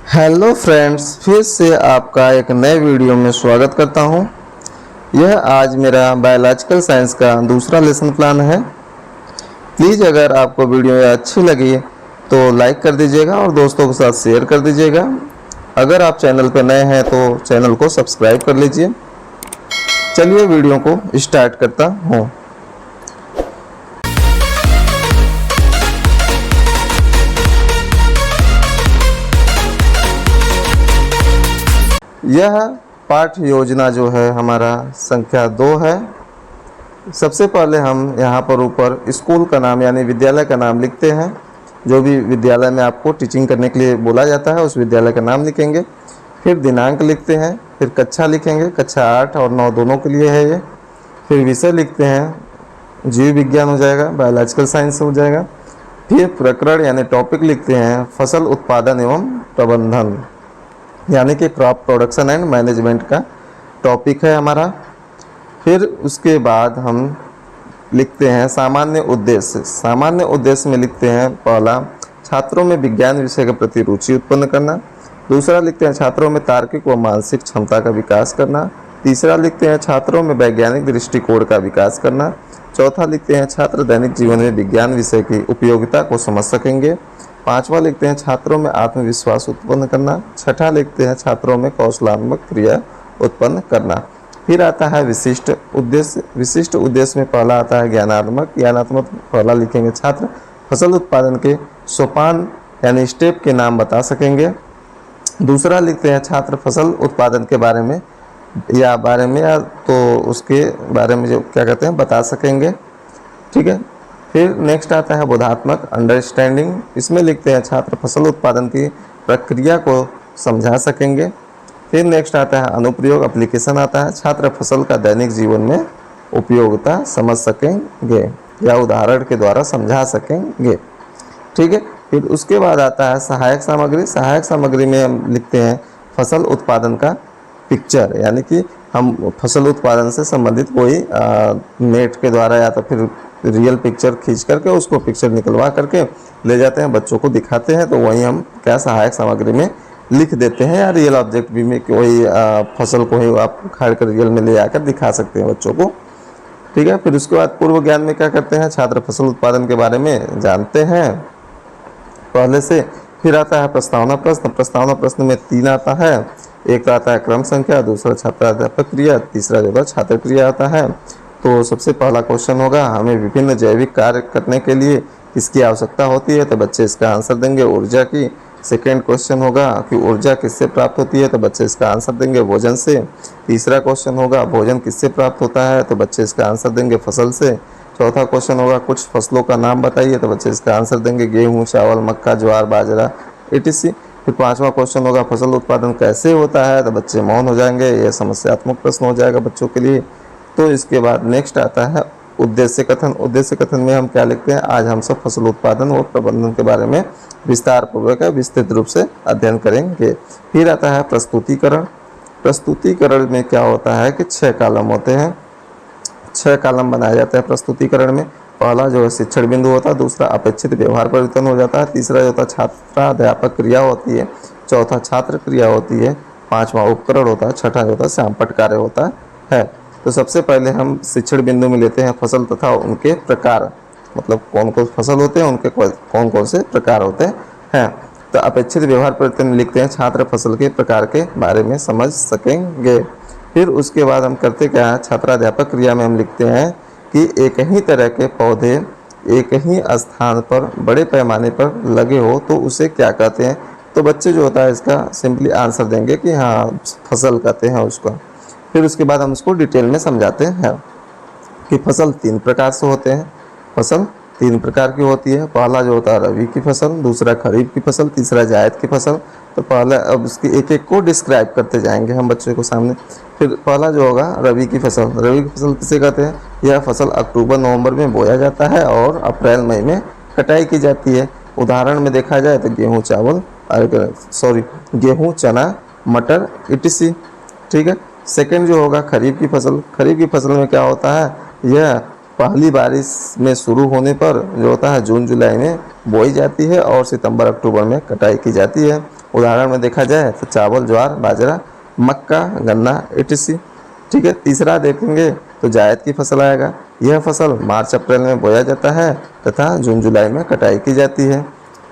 Hello friends, फिर से आपका एक नए वीडियो में स्वागत करता हूं। यह आज मेरा बायोलॉजिकल साइंस का दूसरा लेसन प्लान है। प्लीज़ अगर आपको वीडियो अच्छी लगी तो लाइक कर दीजिएगा और दोस्तों के साथ शेयर कर दीजिएगा। अगर आप चैनल पर नए हैं तो चैनल को सब्सक्राइब कर लीजिए। चलिए वीडियो को स्टार्ट करता हूँ। यह पाठ योजना जो है हमारा संख्या 2 है। सबसे पहले हम यहाँ पर ऊपर स्कूल का नाम यानी विद्यालय का नाम लिखते हैं। जो भी विद्यालय में आपको टीचिंग करने के लिए बोला जाता है उस विद्यालय का नाम लिखेंगे। फिर दिनांक लिखते हैं, फिर कक्षा लिखेंगे, कक्षा 8 और 9 दोनों के लिए है ये। फिर विषय लिखते हैं, जीव विज्ञान हो जाएगा, बायोलॉजिकल साइंस हो जाएगा। फिर प्रकरण यानी टॉपिक लिखते हैं फसल उत्पादन एवं प्रबंधन यानी कि क्रॉप प्रोडक्शन एंड मैनेजमेंट का टॉपिक है हमारा। फिर उसके बाद हम लिखते हैं सामान्य उद्देश्य। सामान्य उद्देश्य में लिखते हैं पहला, छात्रों में विज्ञान विषय के प्रति रुचि उत्पन्न करना। दूसरा लिखते हैं छात्रों में तार्किक व मानसिक क्षमता का विकास करना। तीसरा लिखते हैं छात्रों में वैज्ञानिक दृष्टिकोण का विकास करना। चौथा लिखते हैं छात्र दैनिक जीवन में विज्ञान विषय की उपयोगिता को समझ सकेंगे। पांचवा लिखते हैं छात्रों में आत्मविश्वास उत्पन्न करना। छठा लिखते हैं छात्रों में कौशलात्मक क्रिया उत्पन्न करना। फिर आता है विशिष्ट उद्देश्य। विशिष्ट उद्देश्य में पहला आता है ज्ञानात्मक। ज्ञानात्मक पहला लिखेंगे छात्र फसल उत्पादन के सोपान यानी स्टेप के नाम बता सकेंगे। दूसरा लिखते हैं छात्र फसल उत्पादन के बारे में या तो उसके बारे में जो क्या कहते हैं बता सकेंगे। ठीक है। फिर नेक्स्ट आता है बोधात्मक अंडरस्टैंडिंग। इसमें लिखते हैं छात्र फसल उत्पादन की प्रक्रिया को समझा सकेंगे। फिर नेक्स्ट आता है अनुप्रयोग एप्लीकेशन आता है, छात्र फसल का दैनिक जीवन में उपयोगिता समझ सकेंगे या उदाहरण के द्वारा समझा सकेंगे। ठीक है। फिर उसके बाद आता है सहायक सामग्री। सहायक सामग्री में हम लिखते हैं फसल उत्पादन का पिक्चर यानी कि हम फसल उत्पादन से संबंधित कोई नेट के द्वारा या तो फिर रियल पिक्चर खींच करके उसको पिक्चर निकलवा करके ले जाते हैं, बच्चों को दिखाते हैं, तो वही हम क्या सहायक सामग्री में लिख देते हैं। या रियल ऑब्जेक्ट भी में कोई फसल को ही आप उखाड़ कर रियल में ले आकर दिखा सकते हैं बच्चों को। ठीक है। फिर उसके बाद पूर्व ज्ञान में क्या करते हैं, छात्र फसल उत्पादन के बारे में जानते हैं पहले से। फिर आता है प्रस्तावना प्रश्न। प्रस्तावना प्रश्न में 3 आता है। एक आता है क्रम संख्या, दूसरा छात्राध्यापक क्रिया, तीसरा जो है छात्र क्रिया आता है। तो सबसे पहला क्वेश्चन होगा हमें विभिन्न जैविक कार्य करने के लिए किसकी आवश्यकता होती है, तो बच्चे इसका आंसर देंगे ऊर्जा की। सेकेंड क्वेश्चन होगा कि ऊर्जा किससे प्राप्त होती है, तो बच्चे इसका आंसर देंगे भोजन से। तीसरा क्वेश्चन होगा भोजन किससे प्राप्त होता है, तो बच्चे इसका आंसर देंगे फसल से। चौथा क्वेश्चन होगा कुछ फसलों का नाम बताइए, तो बच्चे इसका आंसर देंगे गेहूँ, चावल, मक्का, ज्वार, बाजरा etc। फिर पांचवा क्वेश्चन होगा फसल उत्पादन कैसे होता है, तो बच्चे मौन हो जाएंगे, यह समस्यात्मक प्रश्न हो जाएगा बच्चों के लिए। तो इसके बाद नेक्स्ट आता है उद्देश्य कथन। उद्देश्य कथन में हम क्या लिखते हैं, आज हम सब फसल उत्पादन और प्रबंधन के बारे में विस्तार पूर्वक विस्तृत रूप से अध्ययन करेंगे। फिर आता है प्रस्तुतिकरण। प्रस्तुतिकरण में क्या होता है कि 6 कॉलम होते हैं, 6 कॉलम बनाए जाते हैं प्रस्तुतिकरण में। पहला जो है शिक्षण बिंदु होता है, दूसरा अपेक्षित व्यवहार परिवर्तन हो जाता है, तीसरा जो होता है छात्राध्यापक क्रिया होती है, चौथा छात्र क्रिया होती है, पांचवा उपकरण होता है, छठा जो होता है श्यामपट्ट कार्य होता है। तो सबसे पहले हम शिक्षण बिंदु में लेते हैं फसल तथा उनके प्रकार, मतलब कौन कौन फसल होते हैं, उनके कौन कौन से प्रकार होते हैं। तो अपेक्षित व्यवहार परिवर्तन में लिखते हैं छात्र फसल के प्रकार के बारे में समझ सकेंगे। फिर उसके बाद हम करते क्या है, छात्राध्यापक क्रिया में हम लिखते हैं कि एक ही तरह के पौधे एक ही स्थान पर बड़े पैमाने पर लगे हो तो उसे क्या कहते हैं, तो बच्चे जो होता है इसका सिंपली आंसर देंगे कि हाँ फसल कहते हैं उसको। फिर उसके बाद हम उसको डिटेल में समझाते हैं कि फसल 3 प्रकार से होते हैं। फसल 3 प्रकार की होती है। पहला जो होता है रबी की फसल, दूसरा खरीफ की फसल, तीसरा जायद की फसल। तो पहला अब उसकी एक एक को डिस्क्राइब करते जाएंगे हम बच्चों को सामने। फिर पहला जो होगा रबी की फसल। रबी की फसल किसे कहते हैं, यह फसल अक्टूबर नवंबर में बोया जाता है और अप्रैल मई में कटाई की जाती है। उदाहरण में देखा जाए तो गेहूँ, चना, मटर etc। ठीक है। सेकंड जो होगा खरीफ की फसल। खरीफ की फसल में क्या होता है, यह पहली बारिश में शुरू होने पर जो होता है जून जुलाई में बोई जाती है और सितंबर अक्टूबर में कटाई की जाती है। उदाहरण में देखा जाए तो चावल, ज्वार, बाजरा, मक्का, गन्ना etc। ठीक है। तीसरा देखेंगे तो जायद की फसल आएगा। यह फसल मार्च अप्रैल में बोया जाता है तथा जून जुलाई में कटाई की जाती है।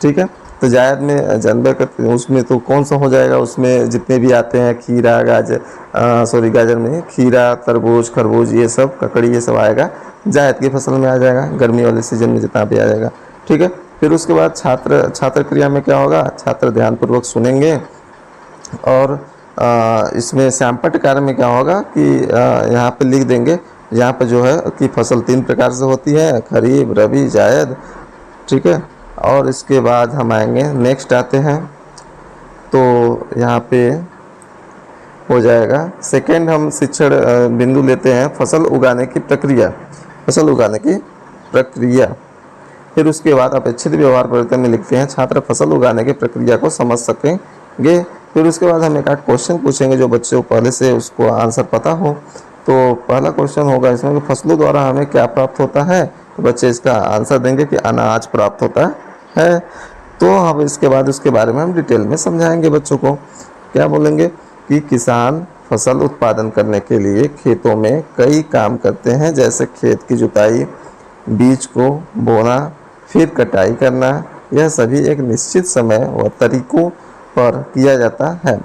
ठीक है। तो जायद में जनवरी का उसमें तो कौन सा हो जाएगा, उसमें जितने भी आते हैं खीरा, गाजर में खीरा, तरबूज, खरबूज, ये सब, ककड़ी, ये सब आएगा जायद की फसल में आ जाएगा, गर्मी वाले सीजन में जितना भी आ जाएगा। ठीक है। फिर उसके बाद छात्र क्रिया में क्या होगा, छात्र ध्यानपूर्वक सुनेंगे और इसमें श्यामपट्ट कार्य में क्या होगा कि यहाँ पे लिख देंगे, यहाँ पे जो है कि फसल 3 प्रकार से होती है, खरीफ, रबी, जायद। ठीक है। और इसके बाद हम आएंगे, नेक्स्ट आते हैं तो यहाँ पे हो जाएगा सेकेंड, हम शिक्षण बिंदु लेते हैं फसल उगाने की प्रक्रिया। फसल उगाने की प्रक्रिया। फिर उसके बाद अपेक्षित व्यवहार परिवर्तन में लिखते हैं छात्र फसल उगाने की प्रक्रिया को समझ सकेंगे। फिर उसके बाद हम एक आध क्वेश्चन पूछेंगे जो बच्चों को पहले से उसको आंसर पता हो। तो पहला क्वेश्चन होगा इसमें कि फसलों द्वारा हमें क्या प्राप्त होता है, तो बच्चे इसका आंसर देंगे कि अनाज प्राप्त होता है। तो हम इसके बाद उसके बारे में हम डिटेल में समझाएंगे बच्चों को। क्या बोलेंगे कि किसान फसल उत्पादन करने के लिए खेतों में कई काम करते हैं, जैसे खेत की जुताई, बीज को बोना, फिर कटाई करना। यह सभी एक निश्चित समय व तरीकों पर किया जाता है।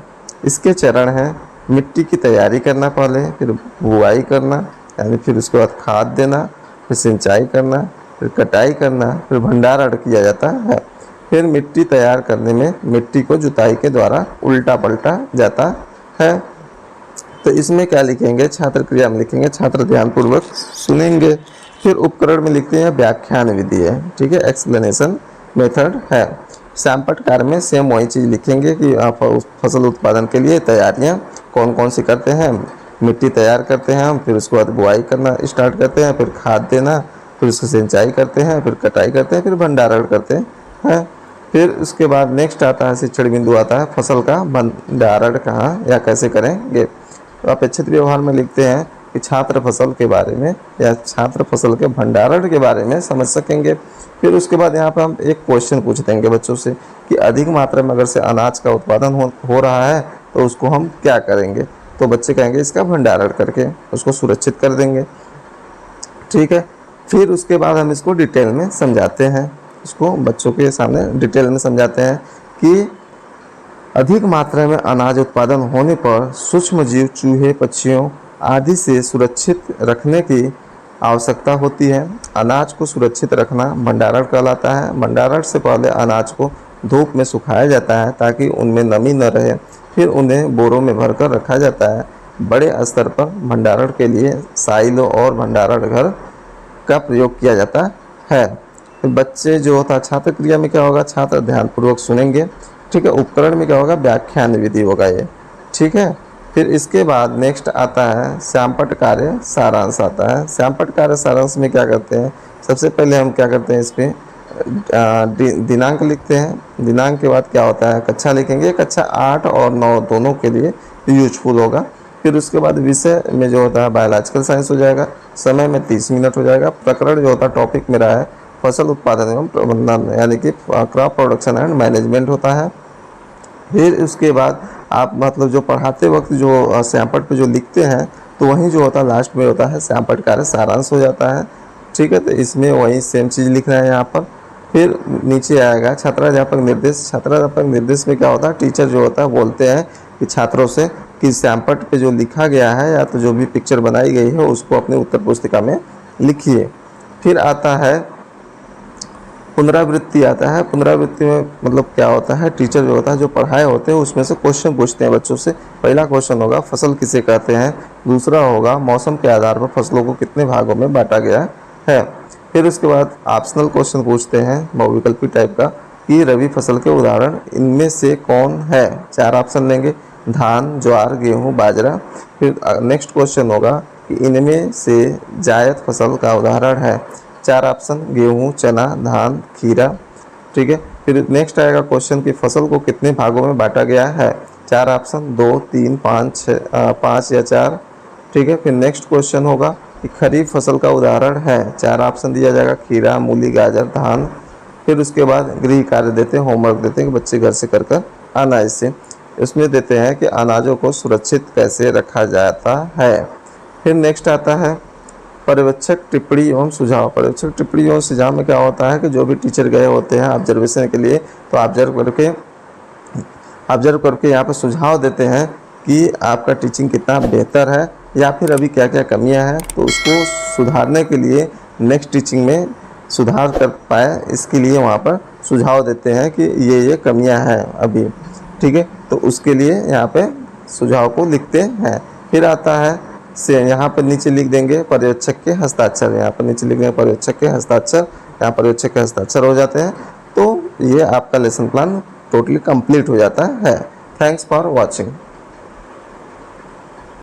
इसके चरण हैं मिट्टी की तैयारी करना पहले, फिर बुआई करना, यानी फिर उसके बाद खाद देना, फिर सिंचाई करना, फिर कटाई करना, फिर भंडारण किया जाता है। फिर मिट्टी तैयार करने में मिट्टी को जुताई के द्वारा उल्टा पलटा जाता है। तो इसमें क्या लिखेंगे, छात्र क्रिया में लिखेंगे छात्र ध्यानपूर्वक सुनेंगे। फिर उपकरण में लिखते हैं व्याख्यान विधि है। ठीक है, एक्सप्लेनेशन मेथड है। श्यामपट्ट कार्य में सेम वही चीज़ लिखेंगे कि आप फसल उत्पादन के लिए तैयारियां कौन कौन सी करते हैं। मिट्टी तैयार करते हैं हम, फिर उसके बाद बुआई करना स्टार्ट करते हैं, फिर खाद देना, फिर उसकी सिंचाई करते हैं, फिर कटाई करते हैं, फिर भंडारण करते हैं। फिर उसके बाद नेक्स्ट आता है शिक्षण बिंदु आता है फसल का भंडारण कहाँ या कैसे करेंगे। तो अपेक्षित व्यवहार में लिखते हैं कि छात्र फसल के बारे में या छात्र फसल के भंडारण के बारे में समझ सकेंगे। फिर उसके बाद यहाँ पर हम एक क्वेश्चन पूछ देंगे बच्चों से कि अधिक मात्रा में अगर से अनाज का उत्पादन हो रहा है तो उसको हम क्या करेंगे। तो बच्चे कहेंगे इसका भंडारण करके उसको सुरक्षित कर देंगे। ठीक है। फिर उसके बाद हम इसको डिटेल में समझाते हैं, इसको बच्चों के सामने डिटेल में समझाते हैं कि अधिक मात्रा में अनाज उत्पादन होने पर सूक्ष्म जीव, चूहे, पक्षियों आदि से सुरक्षित रखने की आवश्यकता होती है। अनाज को सुरक्षित रखना भंडारण कहलाता है। भंडारण से पहले अनाज को धूप में सुखाया जाता है ताकि उनमें नमी न रहे, फिर उन्हें बोरों में भरकर रखा जाता है। बड़े स्तर पर भंडारण के लिए साइलो और भंडारण घर का प्रयोग किया जाता है। बच्चे जो होता है छात्र क्रिया में क्या होगा, छात्र ध्यानपूर्वक सुनेंगे। ठीक है। उपकरण में क्या होगा, व्याख्यान विधि होगा ये। ठीक है। फिर इसके बाद नेक्स्ट आता है श्यामपट्ट कार्य सारांश आता है। श्यामपट्ट कार्य सारांश में क्या करते हैं, सबसे पहले हम क्या करते हैं इस पर दिनांक लिखते हैं। दिनांक के बाद क्या होता है, कक्षा लिखेंगे। कक्षा 8 और 9 दोनों के लिए यूजफुल होगा। फिर उसके बाद विषय में जो होता है बायोलॉजिकल साइंस हो जाएगा। समय में 30 मिनट हो जाएगा। प्रकरण जो होता है टॉपिक मेरा है फसल उत्पादन एवं प्रबंधन, यानी कि क्रॉप प्रोडक्शन एंड मैनेजमेंट होता है। फिर उसके बाद आप मतलब जो पढ़ाते वक्त जो श्यामपट्ट पे जो लिखते हैं तो वहीं जो होता है लास्ट में होता है श्यामपट्ट कार्य सारांश हो जाता है। ठीक है। तो इसमें वही सेम चीज़ लिखना है यहाँ पर। फिर नीचे आएगा छात्राध्यापक निर्देश। छात्राध्यापक निर्देश में क्या होता है, टीचर जो होता है बोलते हैं कि छात्रों से कि श्यामपट्ट पे जो लिखा गया है या तो जो भी पिक्चर बनाई गई है उसको अपनी उत्तर पुस्तिका में लिखिए। फिर आता है पुनरावृत्ति आता है। पुनरावृत्ति में मतलब क्या होता है, टीचर जो होता है जो पढ़ाए होते हैं उसमें से क्वेश्चन पूछते हैं बच्चों से। पहला क्वेश्चन होगा फसल किसे कहते हैं, दूसरा होगा मौसम के आधार पर फसलों को कितने भागों में बांटा गया है। फिर उसके बाद ऑप्शनल क्वेश्चन पूछते हैं बहुविकल्पी टाइप का कि रबी फसल के उदाहरण इनमें से कौन है। 4 ऑप्शन लेंगे, धान, ज्वार, गेहूँ, बाजरा। फिर नेक्स्ट क्वेश्चन होगा कि इनमें से जायद फसल का उदाहरण है। 4 ऑप्शन, गेहूँ, चना, धान, खीरा। ठीक है। फिर नेक्स्ट आएगा क्वेश्चन कि फसल को कितने भागों में बांटा गया है। 4 ऑप्शन, 2, 3, 5 या 4। ठीक है। फिर नेक्स्ट क्वेश्चन होगा कि खरीफ फसल का उदाहरण है। 4 ऑप्शन दिया जाएगा, खीरा, मूली, गाजर, धान। फिर उसके बाद गृह कार्य देते हैं, होमवर्क देते हैं कि बच्चे घर से कर अनाज से। इसमें देते हैं कि अनाजों को सुरक्षित कैसे रखा जाता है। फिर नेक्स्ट आता है पर्यवेक्षक टिप्पणी एवं सुझाव। पर्यवेक्षक टिप्पणी एवं सुझाव में क्या होता है कि जो भी टीचर गए होते हैं ऑब्जर्वेशन के लिए, तो ऑब्जर्व करके यहाँ पर सुझाव देते हैं कि आपका टीचिंग कितना बेहतर है या फिर अभी क्या क्या कमियां हैं, तो उसको सुधारने के लिए नेक्स्ट टीचिंग में सुधार कर पाए, इसके लिए वहाँ पर सुझाव देते हैं कि ये कमियां हैं अभी, ठीक है। तो उसके लिए यहाँ पे सुझाव को लिखते हैं। फिर आता है से यहाँ पर नीचे लिख देंगे पर्यवेक्षक के हस्ताक्षर, यहाँ पर नीचे लिख देंगे पर्यवेक्षक के हस्ताक्षर, यहाँ पर्यवेक्षक के हस्ताक्षर हो जाते हैं। तो ये आपका लेसन प्लान टोटली कंप्लीट हो जाता है। Thanks for watching.